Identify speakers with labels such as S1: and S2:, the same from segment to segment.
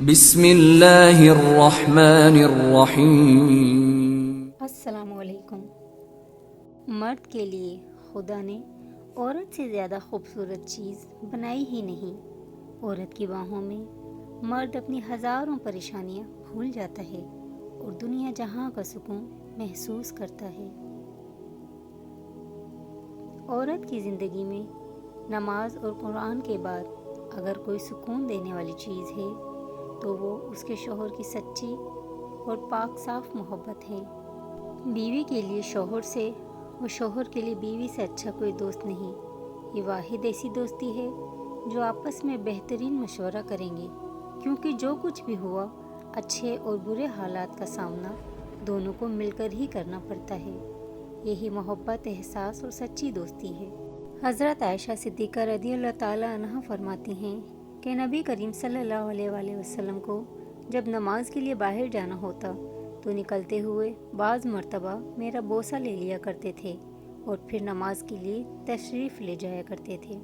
S1: بسم اللہ الرحمن الرحیم۔
S2: السلام علیکم۔ مرد کے لیے خدا نے عورت سے زیادہ خوبصورت چیز بنائی ہی نہیں۔ عورت کی باہوں میں مرد اپنی ہزاروں پریشانیاں بھول جاتا ہے اور دنیا جہاں کا سکون محسوس کرتا ہے۔ عورت کی زندگی میں نماز اور قرآن کے بعد اگر کوئی سکون دینے والی چیز ہے تو وہ اس کے شوہر کی سچی اور پاک صاف محبت ہے۔ بیوی کے لیے شوہر سے اور شوہر کے لیے بیوی سے اچھا کوئی دوست نہیں۔ یہ واحد ایسی دوستی ہے جو آپس میں بہترین مشورہ کریں گے، کیونکہ جو کچھ بھی ہوا اچھے اور برے حالات کا سامنا دونوں کو مل کر ہی کرنا پڑتا ہے۔ یہی محبت، احساس اور سچی دوستی ہے۔ حضرت عائشہ صدیقہ رضی اللہ تعالی عنہا فرماتی ہیں کہ نبی کریم صلی اللہ علیہ وآلہ وسلم کو جب نماز کے لیے باہر جانا ہوتا تو نکلتے ہوئے بعض مرتبہ میرا بوسہ لے لیا کرتے تھے اور پھر نماز کے لیے تشریف لے جایا کرتے تھے۔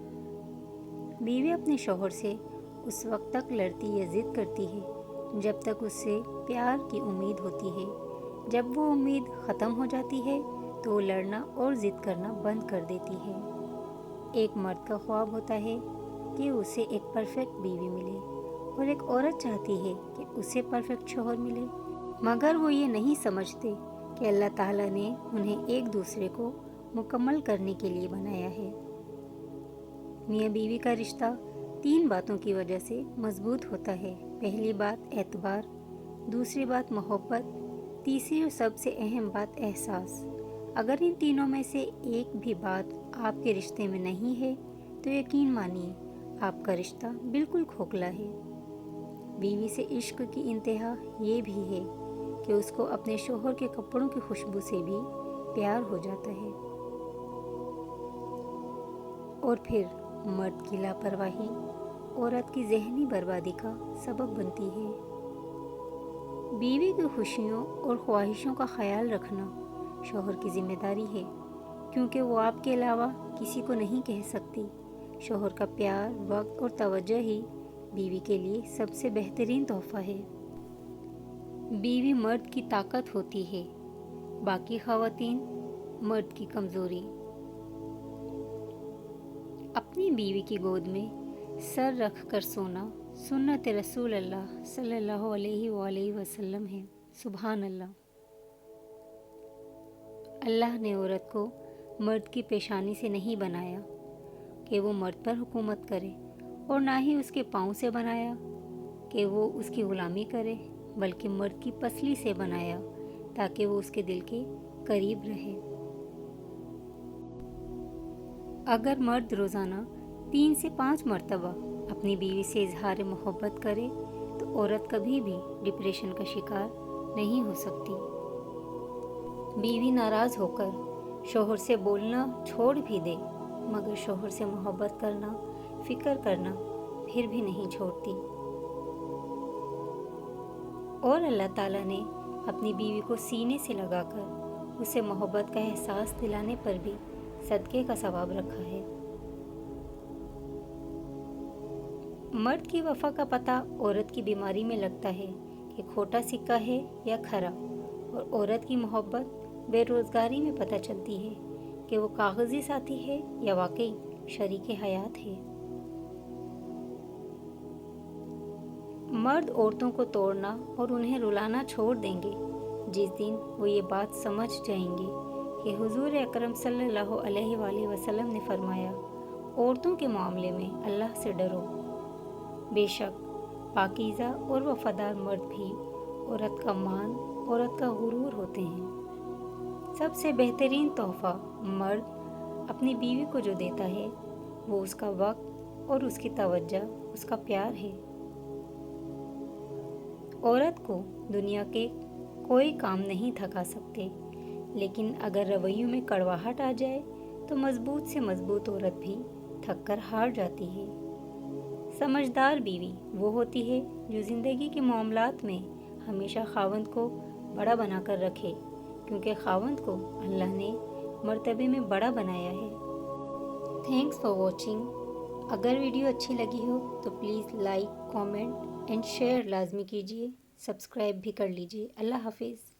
S2: بیوی اپنے شوہر سے اس وقت تک لڑتی یا ضد کرتی ہے جب تک اس سے پیار کی امید ہوتی ہے۔ جب وہ امید ختم ہو جاتی ہے تو وہ لڑنا اور ضد کرنا بند کر دیتی ہے۔ ایک مرد کا خواب ہوتا ہے کہ اسے ایک پرفیکٹ بیوی ملے، اور ایک عورت چاہتی ہے کہ اسے پرفیکٹ شوہر ملے، مگر وہ یہ نہیں سمجھتے کہ اللہ تعالیٰ نے انہیں ایک دوسرے کو مکمل کرنے کے لیے بنایا ہے۔ میاں بیوی کا رشتہ 3 باتوں کی وجہ سے مضبوط ہوتا ہے۔ پہلی بات اعتبار، دوسری بات محبت، تیسری اور سب سے اہم بات احساس۔ اگر ان تینوں میں سے ایک بھی بات آپ کے رشتے میں نہیں ہے تو یقین مانیے آپ کا رشتہ بالکل کھوکھلا ہے۔ بیوی سے عشق کی انتہا یہ بھی ہے کہ اس کو اپنے شوہر کے کپڑوں کی خوشبو سے بھی پیار ہو جاتا ہے۔ اور پھر مرد کی لاپرواہی عورت کی ذہنی بربادی کا سبب بنتی ہے۔ بیوی کی خوشیوں اور خواہشوں کا خیال رکھنا شوہر کی ذمہ داری ہے، کیونکہ وہ آپ کے علاوہ کسی کو نہیں کہہ سکتی۔ شوہر کا پیار، وقت اور توجہ ہی بیوی کے لیے سب سے بہترین تحفہ ہے۔ بیوی مرد کی طاقت ہوتی ہے، باقی خواتین مرد کی کمزوری۔ اپنی بیوی کی گود میں سر رکھ کر سونا سنت رسول اللہ صلی اللہ علیہ وآلہ وسلم ہے۔ سبحان اللہ۔ اللہ نے عورت کو مرد کی پیشانی سے نہیں بنایا کہ وہ مرد پر حکومت کرے، اور نہ ہی اس کے پاؤں سے بنایا کہ وہ اس کی غلامی کرے، بلکہ مرد کی پسلی سے بنایا تاکہ وہ اس کے دل کے قریب رہے۔ اگر مرد روزانہ 3 سے 5 مرتبہ اپنی بیوی سے اظہار محبت کرے تو عورت کبھی بھی ڈپریشن کا شکار نہیں ہو سکتی۔ بیوی ناراض ہو کر شوہر سے بولنا چھوڑ بھی دے، مگر شوہر سے محبت کرنا، فکر کرنا پھر بھی نہیں چھوڑتی۔ اور اللہ تعالیٰ نے اپنی بیوی کو سینے سے لگا کر اسے محبت کا احساس دلانے پر بھی صدقے کا ثواب رکھا ہے۔ مرد کی وفا کا پتہ عورت کی بیماری میں لگتا ہے کہ کھوٹا سکہ ہے یا کھرا، اور عورت کی محبت بے روزگاری میں پتہ چلتی ہے کہ وہ کاغذی ساتھی ہے یا واقعی شریک حیات ہے۔ مرد عورتوں کو توڑنا اور انہیں رلانا چھوڑ دیں گے جس دن وہ یہ بات سمجھ جائیں گے کہ حضور اکرم صلی اللہ علیہ وآلہ وسلم نے فرمایا، عورتوں کے معاملے میں اللہ سے ڈرو۔ بے شک پاکیزہ اور وفادار مرد بھی عورت کا مان، عورت کا غرور ہوتے ہیں۔ سب سے بہترین تحفہ مرد اپنی بیوی کو جو دیتا ہے وہ اس کا وقت اور اس کی توجہ، اس کا پیار ہے۔ عورت کو دنیا کے کوئی کام نہیں تھکا سکتے، لیکن اگر رویوں میں کڑواہٹ آ جائے تو مضبوط سے مضبوط عورت بھی تھک کر ہار جاتی ہے۔ سمجھدار بیوی وہ ہوتی ہے جو زندگی کے معاملات میں ہمیشہ خاوند کو بڑا بنا کر رکھے، کیونکہ خاوند کو اللہ نے مرتبے میں بڑا بنایا ہے۔ Thanks for watching. اگر ویڈیو اچھی لگی ہو تو please like, comment and share لازمی کیجیے، سبسکرائب بھی کر لیجیے۔ اللہ حافظ۔